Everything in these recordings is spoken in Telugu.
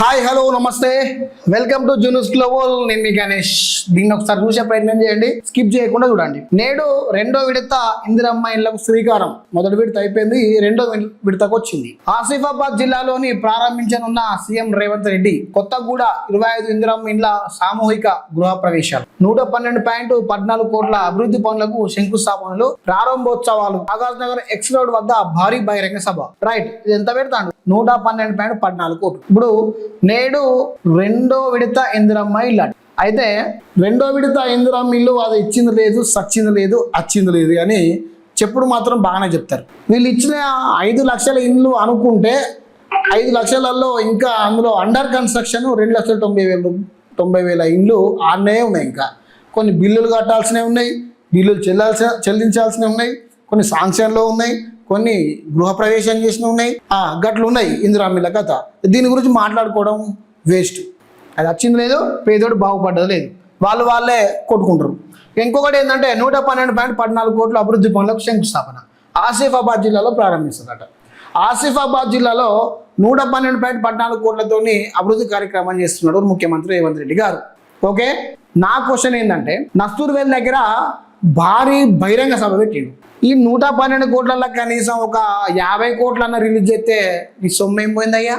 హాయ్ హలో నమస్తే వెల్కమ్ టు జూనూస్ గ్లోబల్. నేను మీ గణేష్. దీన్ని ఒకసారి చూసే ప్రయత్నం చేయండి, స్కిప్ చేయకుండా చూడండి. నేడు రెండో విడత ఇందిరమ్మ ఇళ్లకు శ్రీకారం. మొదటి విడత అయిపోయింది, రెండో విడతకు వచ్చింది. ఆసిఫాబాద్ జిల్లాలోని ప్రారంభించనున్న సీఎం రేవంత్ రెడ్డి కొత్తగూడ 25 ఇందిరమ్మ ఇండ్ల సామూహిక గృహ ప్రవేశాలు, 112.14 కోట్ల అభివృద్ధి పనులకు శంకుస్థాపనలు, ప్రారంభోత్సవాలు, ఆగాజ్ నగర్ ఎక్స్ రోడ్ వద్ద భారీ బహిరంగ సభ. రైట్, ఇది ఎంత పెడతాడు? 112.14 కోట్లు. ఇప్పుడు నేడు రెండో విడత ఇందిరమ్మ ఇల్లు. అయితే రెండో విడత ఇందిరమ్మ ఇల్లు అది ఇచ్చింది లేదు, సచ్చింది లేదు, వచ్చింది లేదు అని చెప్పుడు మాత్రం బాగానే చెప్తారు. వీళ్ళు ఇచ్చిన 5 లక్షల ఇండ్లు అనుకుంటే 5 లక్షలలో ఇంకా అందులో అండర్ కన్స్ట్రక్షన్ 2,90,000 ఇండ్లు ఆడనే ఉన్నాయి. ఇంకా కొన్ని బిల్లులు కట్టాల్సినవి ఉన్నాయి, బిల్లులు చెల్లించాల్సినవి ఉన్నాయి, కొన్ని శాంక్షన్లో ఉన్నాయి, కొన్ని గృహప్రవేశం చేసినవి ఉన్నాయి, గట్లు ఉన్నాయి ఇందిరమ్మ కథ. దీని గురించి మాట్లాడుకోవడం వేస్ట్. అది వచ్చింది లేదు, పేదోడు బాగుపడ్డది లేదు, వాళ్ళే కొట్టుకుంటారు. ఇంకొకటి ఏంటంటే 112.14 కోట్ల అభివృద్ధి పనులకు శంకుస్థాపన ఆసిఫాబాద్ జిల్లాలో ప్రారంభిస్తుందట. ఆసిఫాబాద్ జిల్లాలో 112.14 కోట్లతోని అభివృద్ధి కార్యక్రమాన్ని చేస్తున్నాడు ముఖ్యమంత్రి రేవంత్ రెడ్డి గారు. ఓకే, నా క్వశ్చన్ ఏంటంటే నస్తూర్వేల్ దగ్గర భారీ బహిరంగ సభ పెట్టిండు. ఈ 112 కోట్లలో కనీసం ఒక 50 కోట్లన్న రిలీజ్ చేస్తే నీ సొమ్ము ఏం పోయిందయ్యా?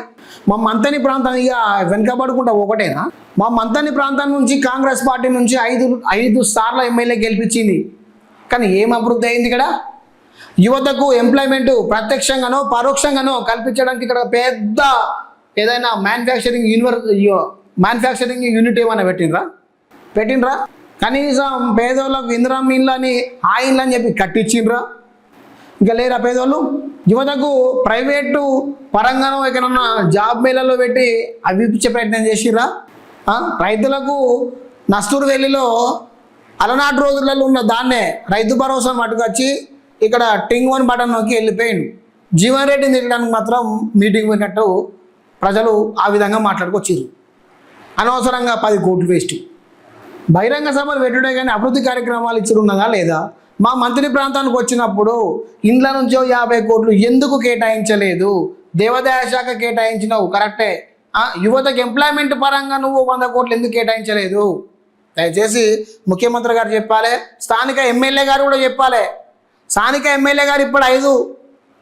మా మంతని ప్రాంతం ఇక వెనుకబడుకుంటా ఒకటేనా? మా మంతని ప్రాంతం నుంచి కాంగ్రెస్ పార్టీ నుంచి 5 సార్లు ఎమ్మెల్యే గెలిపించింది, కానీ ఏం అభివృద్ధి అయింది ఇక్కడ? యువతకు ఎంప్లాయ్మెంట్ ప్రత్యక్షంగానో పరోక్షంగానో కల్పించడానికి ఇక్కడ పెద్ద ఏదైనా మ్యానుఫ్యాక్చరింగ్ యూనిట్ ఏమైనా పెట్టిండ్రా? కనీసం పేదోళ్ళకు ఇందిరమ్మ ఇళ్ళని ఆ ఇళ్ళు అని చెప్పి కట్టించిండ్రా? ఇంకా లేరా పేదోళ్ళు? యువతకు ప్రైవేటు పరంగానో ఎక్కడన్నా జాబ్ మేళల్లో పెట్టి అవి ఇచ్చే ప్రయత్నం చేసిర్రా? రైతులకు నస్తూర్వేలిలో అలనాటి రోజులలో ఉన్న దాన్నే రైతు భరోసా మటుకొచ్చి ఇక్కడ టింగ్ 1 బటన్ నొక్కి వెళ్ళిపోయిండు. జీవన్ రెడ్డిని తిరగడానికి మాత్రం మీటింగ్ పోయినట్టు ప్రజలు ఆ విధంగా మాట్లాడుకొచ్చిర్రు. అనవసరంగా 10 కోట్లు వేస్ట్. బహిరంగ సభలు పెట్టుడే కానీ అభివృద్ధి కార్యక్రమాలు ఇచ్చున్నదా లేదా? మా మంత్రి ప్రాంతానికి వచ్చినప్పుడు ఇండ్ల నుంచో 50 కోట్లు ఎందుకు కేటాయించలేదు? దేవాదాయ శాఖ కేటాయించినావు కరెక్టే, యువతకు ఎంప్లాయ్మెంట్ పరంగా నువ్వు 100 కోట్లు ఎందుకు కేటాయించలేదు? దయచేసి ముఖ్యమంత్రి గారు చెప్పాలి, స్థానిక ఎమ్మెల్యే గారు కూడా చెప్పాలి. స్థానిక ఎమ్మెల్యే గారు ఇప్పుడు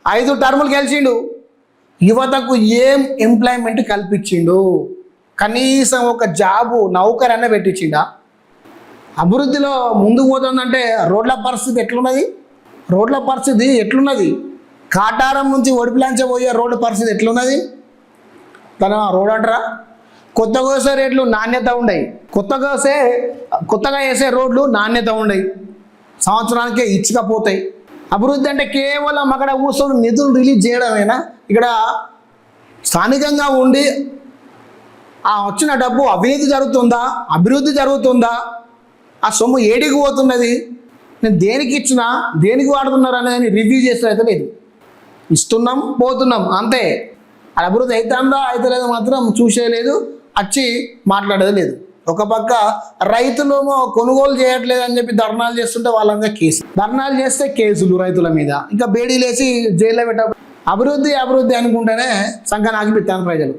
5 టర్ములు గెలిచిండు, యువతకు ఏం ఎంప్లాయ్మెంట్ కల్పించిండు? కనీసం ఒక జాబు నౌకరన్న పెట్టించిండా? అభివృద్ధిలో ముందుకు పోతుందంటే రోడ్ల పరిస్థితి ఎట్లున్నది? కాటారం నుంచి ఒడిపిలాంచ పోయే రోడ్ల పరిస్థితి ఎట్లున్నది? తన రోడ్ అంటారా? కొత్తగా వేసే రేట్లు నాణ్యత ఉండయి, కొత్తగా వేసే రోడ్లు నాణ్యత ఉండయి, సంవత్సరానికే ఇచ్చకపోతాయి. అభివృద్ధి అంటే కేవలం అక్కడ కూర్చొని నిధులు రిలీజ్ చేయడమేనా? ఇక్కడ స్థానికంగా ఉండి వచ్చిన డబ్బు అవినీతి జరుగుతుందా, అభివృద్ధి జరుగుతుందా, ఆ సొమ్ము ఏడికి పోతున్నది, నేను దేనికి ఇచ్చినా దేనికి వాడుతున్నారు అనేది రివ్యూ చేస్తే అయితే లేదు. ఇస్తున్నాం పోతున్నాం అంతే. అది అభివృద్ధి అవుతుందా అవుతలేదు మాత్రం చూసేయలేదు, వచ్చి మాట్లాడేది లేదు. ఒక పక్క రైతులేమో కొనుగోలు చేయట్లేదు అని చెప్పి ధర్నాలు చేస్తుంటే వాళ్ళందరూ ధర్నాలు చేస్తే కేసులు రైతుల మీద, ఇంకా బేడీలేసి జైల్లో పెట్ట. అభివృద్ధి అనుకుంటేనే సంకనాకి పెట్టాను ప్రజలు.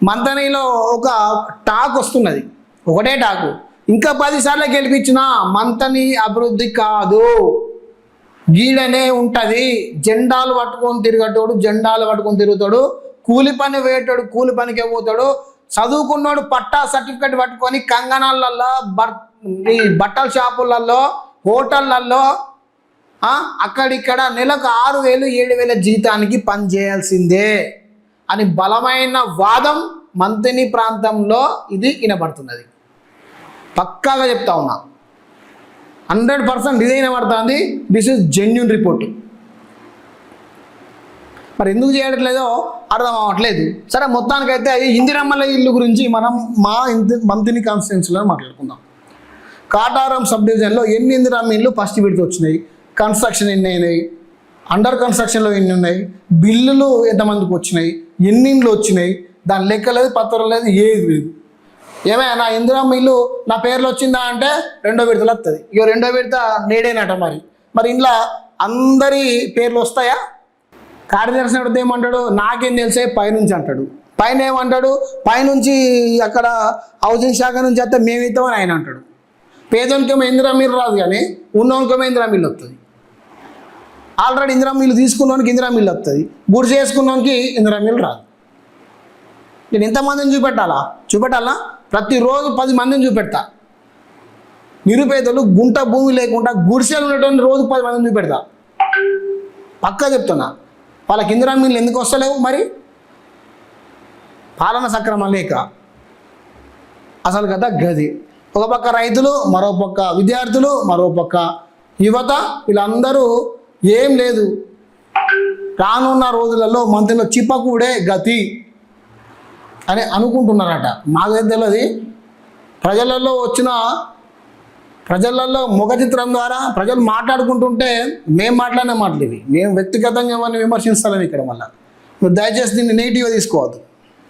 మంతనిలో ఒక టాక్ వస్తున్నది, ఒకటే టాకు, ఇంకా 10 సార్లు గెలిపించిన మంతని అభివృద్ధి కాదు, గీడనే ఉంటుంది. జెండాలు పట్టుకొని తిరుగుతాడు, కూలి పని వేయటాడు, కూలి పనికే పోతాడు. చదువుకున్నాడు పట్టా సర్టిఫికెట్ పట్టుకొని కంగనాలలో, బట్టల షాపులలో, హోటళ్లలో అక్కడిక్కడ నెలకు 6,000 7,000 జీతానికి పని చేయాల్సిందే అని బలమైన వాదం మంతని ప్రాంతంలో ఇది వినబడుతున్నది. పక్కాగా చెప్తా ఉన్నా, 100% ఇది వినబడుతుంది. This is genuine report. మరి ఎందుకు చేయట్లేదో అర్థం అవ్వట్లేదు. సరే, మొత్తానికైతే ఇందిరమ్మల ఇల్లు గురించి మనం మంతని కాన్స్టిట్యున్సీలో మాట్లాడుకుందాం. కాటారం సబ్ డివిజన్లో ఎన్ని ఇందిరమ్మ ఇల్లు ఫస్ట్ విడత వచ్చినాయి, కన్స్ట్రక్షన్ ఎన్ని అయినాయి, అండర్ కన్స్ట్రక్షన్లో ఎన్ని ఉన్నాయి, బిల్లులు ఎంతమందికి వచ్చినాయి, ఎన్ని ఇండ్లు వచ్చినాయి, దాని లెక్క లేదు, పత్రం లేదు, ఏది లేదు. ఏమైనా నా ఇందిరమ్మ ఇల్లు నా పేర్లు వచ్చిందా అంటే రెండో విడతలు వస్తుంది. ఇక రెండో విడత నేడేనట. మరి ఇంట్లో అందరి పేర్లు వస్తాయా? కార్యదర్శి అడిగితే ఏమంటాడు, నాకేం తెలిసే పైనుంచి అంటాడు. పైన ఏమంటాడు, పైనుంచి అక్కడ హౌసింగ్ శాఖ నుంచి వస్తే మేము ఇస్తామని ఆయన అంటాడు. పేదోనికేమో ఇందిరా మిల్లు రాదు, కానీ ఉన్నోనికేమో ఇందిరా మిల్లు వస్తుంది. ఆల్రెడీ ఇందిరా మిల్లు తీసుకున్నోనికి ఇందిరా మిల్లు వస్తుంది, గుడి చేసుకున్నోనికి ఇందిరా మిల్లు రాదు. నేను ఎంతమందిని చూపెట్టాలా? ప్రతిరోజు 10 మందిని చూపెడతా. నిరుపేదలు గుంట భూమి లేకుండా గుడిసెలు ఉండేటువంటి రోజు 10 మందిని చూపెడతా. పక్కా చెప్తున్నా. వాళ్ళకి ఇందిరా మిల్లు ఎందుకు వస్తలేవు? మరి పాలన సక్రమం లేక. అసలు కదా గది. ఒక పక్క రైతులు, మరో పక్క విద్యార్థులు, మరో పక్క యువత, వీళ్ళందరూ ఏం లేదు, రానున్న రోజులలో మంత్రిలో చిప్పకూడే గతి అని అనుకుంటున్నారట. మాకు తెలియదు. ప్రజలలో ముఖ చిత్రం ద్వారా ప్రజలు మాట్లాడుకుంటుంటే మేము మాట్లాడిన మాటలు ఇవి. మేము వ్యక్తిగతంగా ఏమని విమర్శిస్తాం ఇక్కడ. మళ్ళీ మీరు దయచేసి దీన్ని నెగిటివ్గా తీసుకోవద్దు.